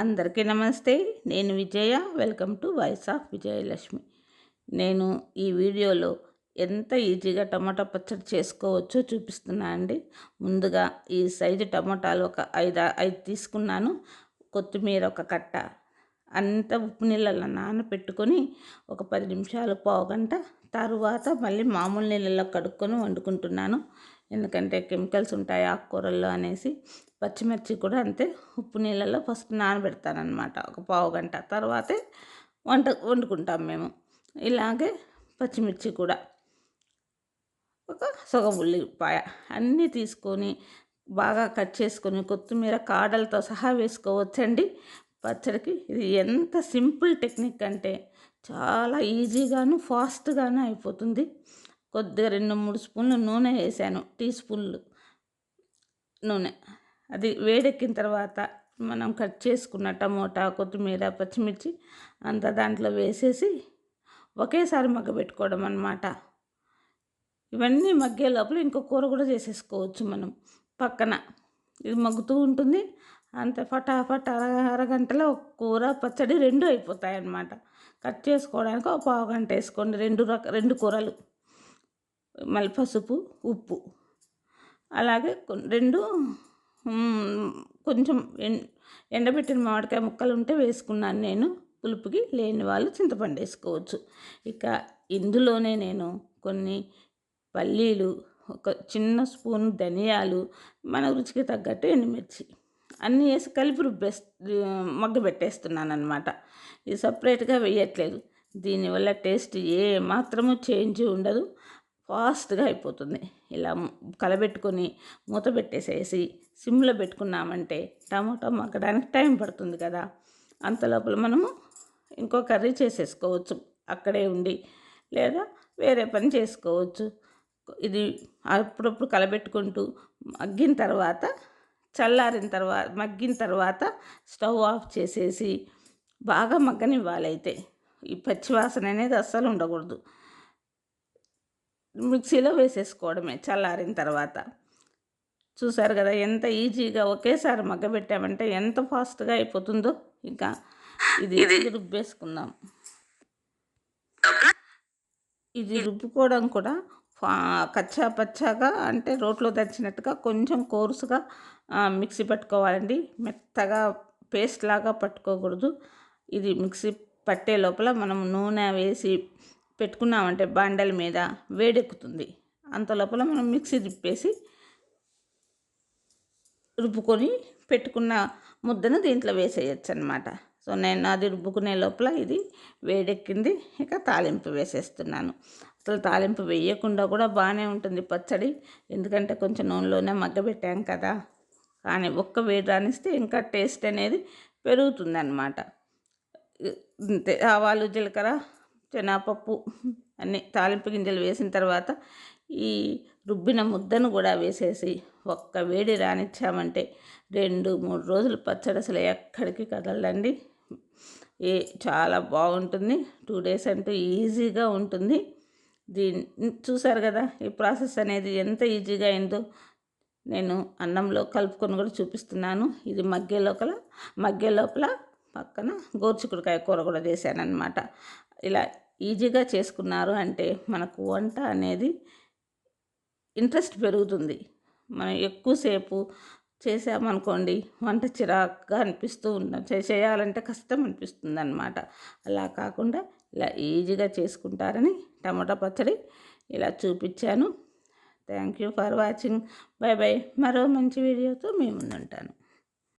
అందరికీ నమస్తే. నేను Vijaya. Welcome to voice of Vijayalakshmi. నేను ఈ వీడియోలో ఎంత ఈజీగా టమాటా పచ్చడి చేసుకోవచ్చో చూపిస్తున్నా అండి. ముందుగా ఈ సైజు టమాటాలు ఒక ఐదు తీసుకున్నాను. కొత్తిమీర ఒక కట్ట అంతా ఉప్పు నీళ్ళలో నానబెట్టుకొని ఒక 10 నిమిషాలు పావుగంట తర్వాత మళ్ళీ మామూలు నీళ్ళలో కడుక్కొని వండుకుంటున్నాను. ఎందుకంటే కెమికల్స్ ఉంటాయి ఆకుకూరల్లో అనేసి. పచ్చిమిర్చి కూడా అంతే, ఉప్పు నీళ్ళలో ఫస్ట్ నానబెడతానమాట ఒక పావుగంట, తర్వాతే వండుకుంటాం మేము. ఇలాగే పచ్చిమిర్చి కూడా ఒక సగం ఉల్లిపాయ అన్నీ తీసుకొని బాగా కట్ చేసుకొని కొత్తిమీర కాడలతో సహా వేసుకోవచ్చండి పచ్చడికి. ఇది ఎంత సింపుల్ టెక్నిక్ అంటే చాలా ఈజీగాను ఫాస్ట్గాను అయిపోతుంది. కొద్దిగా 2-3 స్పూన్లు నూనె వేసాను, టీ స్పూన్లు నూనె. అది వేడెక్కిన తర్వాత మనం కట్ చేసుకున్న టమోటా, కొత్తిమీర, పచ్చిమిర్చి అంతా దాంట్లో వేసేసి ఒకేసారి మగ్గబెట్టుకోవడం అన్నమాట. ఇవన్నీ మగ్గే లోపల ఇంకో కూర కూడా చేసేసుకోవచ్చు మనం పక్కన. ఇది మగ్గుతూ ఉంటుంది అంతే. ఫటాఫట్ అరగంటలో కూర పచ్చడి 2 అయిపోతాయి అన్నమాట. కట్ చేసుకోవడానికి ఒక పావుగంట వేసుకోండి. 2 కూరలు. మళ్ళీ పసుపు, ఉప్పు, అలాగే 2 కొంచెం ఎండబెట్టిన మామిడికాయ ముక్కలు ఉంటే వేసుకున్నాను నేను. పులుపుకి లేని వాళ్ళు చింతపండు వేసుకోవచ్చు. ఇక ఇందులోనే నేను కొన్ని పల్లీలు, ఒక చిన్న స్పూన్ ధనియాలు, మన రుచికి తగ్గట్టు ఎండుమిర్చి అన్నీ వేసి కలిపి మగ్గబెట్టేస్తున్నాను అనమాట. ఇది సపరేట్గా వేయట్లేదు. దీనివల్ల టేస్ట్ ఏ మాత్రము చేంజ్ ఉండదు, ఫాస్ట్గా అయిపోతుంది. ఇలా కలబెట్టుకొని మూత పెట్టేసేసి సిమ్లో పెట్టుకున్నామంటే టమాటా మగ్గడానికి టైం పడుతుంది కదా, అంత లోపల మనము ఇంకో కర్రీ చేసేసుకోవచ్చు అక్కడే ఉండి, లేదా వేరే పని చేసుకోవచ్చు. ఇది అప్పుడప్పుడు కలబెట్టుకుంటూ మగ్గిన తర్వాత మగ్గిన తర్వాత స్టవ్ ఆఫ్ చేసేసి బాగా మగ్గనివ్వాలి. అయితే ఈ పచ్చివాసన అనేది అస్సలు ఉండకూడదు. మిక్సీలో వేసేసుకోవడమే చల్లారిన తర్వాత. చూసారు కదా ఎంత ఈజీగా ఒకేసారి మగ్గబెట్టామంటే ఎంత ఫాస్ట్గా అయిపోతుందో. ఇంకా ఇది రుబ్బేసుకుందాం. ఇది రుబ్బుకోవడం కూడా కచ్చా పచ్చాగా అంటే రోట్లో దంచినట్టుగా కొంచెం కోర్సుగా మిక్సీ పట్టుకోవాలండి. మెత్తగా పేస్ట్ లాగా పట్టుకోకూడదు. ఇది మిక్సీ పట్టే లోపల మనం నూనె వేసి పెట్టుకున్నామంటే బాండల మీద వేడెక్కుతుంది. అంత లోపల మనం మిక్సీ తిప్పేసి రుబ్బుకొని పెట్టుకున్న ముద్దను దీంట్లో వేసేయచ్చు అనమాట. సో నేను అది రుబ్బుకునే లోపల ఇది వేడెక్కింది. ఇక తాలింపు వేసేస్తున్నాను. అసలు తాలింపు వేయకుండా కూడా బాగానే ఉంటుంది పచ్చడి, ఎందుకంటే కొంచెం నూనెలోనే మగ్గబెట్టాం కదా. కానీ ఒక్క వేడి రానిస్తే ఇంకా టేస్ట్ అనేది పెరుగుతుందన్నమాట. ఆవాలు, జీలకర్ర, శనగపప్పు అన్నీ తాలింపు గింజలు వేసిన తర్వాత ఈ రుబ్బిన ముద్దను కూడా వేసేసి ఒక్క వేడి రానిచ్చామంటే 2-3 రోజులు పచ్చడి అసలు ఎక్కడికి కదలండి. చాలా బాగుంటుంది. 2 డేస్ అంటూ ఈజీగా ఉంటుంది. చూసారు కదా ఈ ప్రాసెస్ అనేది ఎంత ఈజీగా అయిందో. నేను అన్నంలో కలుపుకొని కూడా చూపిస్తున్నాను. ఇది మగ్గే లోపల పక్కన గోరుచిక్కుడుకాయ కూర కూడా చేశానన్నమాట. ఇలా ఈజీగా చేసుకున్నారు అంటే మనకు వంట అనేది ఇంట్రెస్ట్ పెరుగుతుంది. మనం ఎక్కువసేపు చేసామనుకోండి వంట చిరాకుగా అనిపిస్తూ చేయాలంటే కష్టం అనిపిస్తుంది అన్నమాట. అలా కాకుండా ఇలా ఈజీగా చేసుకుంటారని టమాటా పచ్చడి ఇలా చూపించాను. Thank you for watching. By by. మరో మంచి వీడియోతో మీ ముందుంటాను.